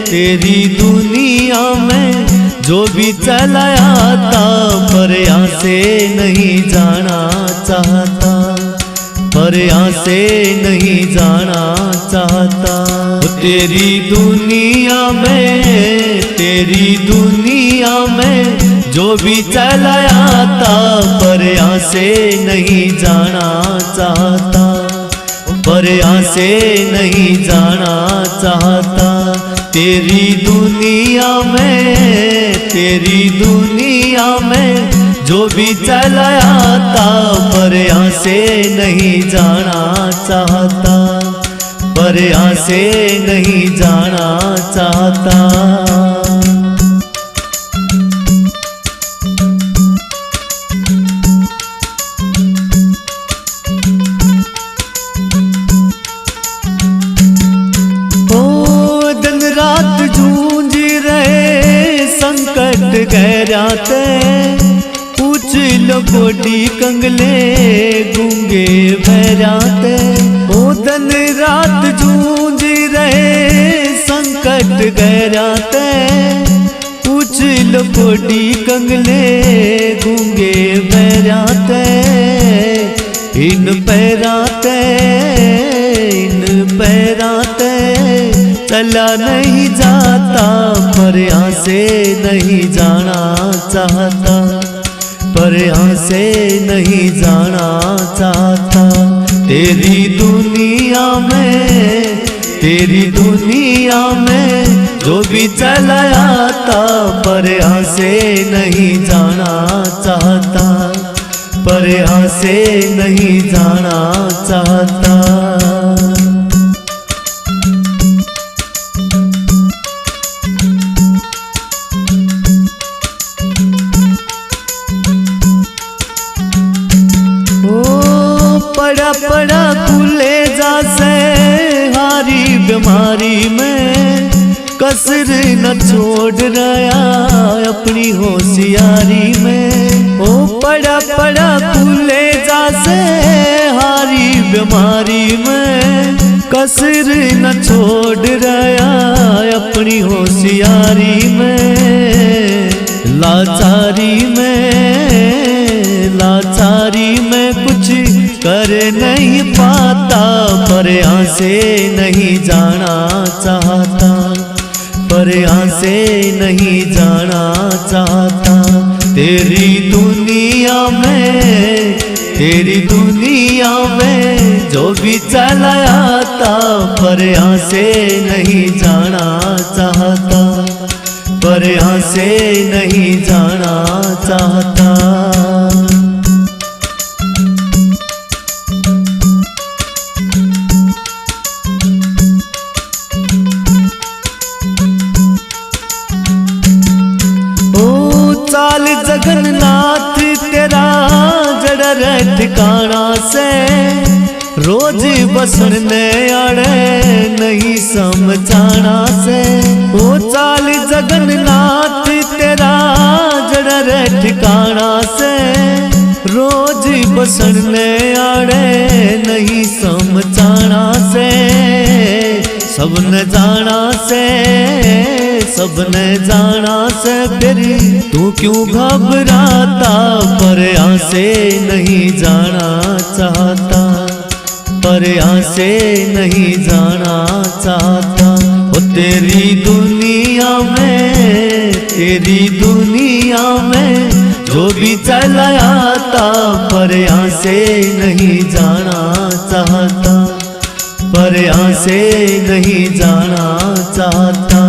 तेरी दुनिया में जो भी चला आता पर यहाँ से नहीं जाना चाहता, पर यहाँ से नहीं जाना चाहता। तेरी दुनिया में जो भी चला आता पर यहाँ से नहीं जाना चाहता, पर यहाँ से नहीं जाना चाहता। तेरी दुनिया में जो भी चला आता पर यहाँ से नहीं जाना चाहता, पर यहाँ से नहीं जाना चाहता। संकट गहराते पूछ लो कोटी कंगले गूंगे बहराते। ओ दिन रात जूझ रहे संकट गहराते पूछ लो कोटी कंगले गूंगे बहराते। इन पैराते चला नहीं जाता पर यहाँ से नहीं जाना चाहता, पर यहाँ से नहीं जाना चाहता। तेरी दुनिया में जो भी चला आता पर यहाँ से नहीं जाना चाहता, पर यहाँ से नहीं जाना चाहता। पड़ा खुले जा से हारी बीमारी में कसर न छोड़ रहा अपनी होशियारी में। ओ पड़ा खुले जा से हारी बीमारी में कसर न छोड़ रहा अपनी होशियारी में। लाचारी में कुछ कर नहीं पाता पर यहाँ से नहीं जाना चाहता, पर यहाँ से नहीं जाना चाहता। तेरी दुनिया में जो भी चला आता पर यहाँ से नहीं जाना चाहता, पर यहाँ से नहीं जाना चाहता। चाल जगन्नाथ तेरा जड़ ठिकाना से रोज बसने आड़े नहीं समझाना से। ओ चाल जगन्नाथ तेरा जड़ ठिकाना से रोज बसने आड़े नहीं समझाना से। सबने जाना से फिर तू क्यों घबराता पर यहाँ से नहीं जाना चाहता, पर यहाँ से नहीं जाना चाहता। ओ तेरी दुनिया में जो भी चला आता पर यहाँ से नहीं जाना चाहता, पर यहाँ से नहीं जाना चाहता।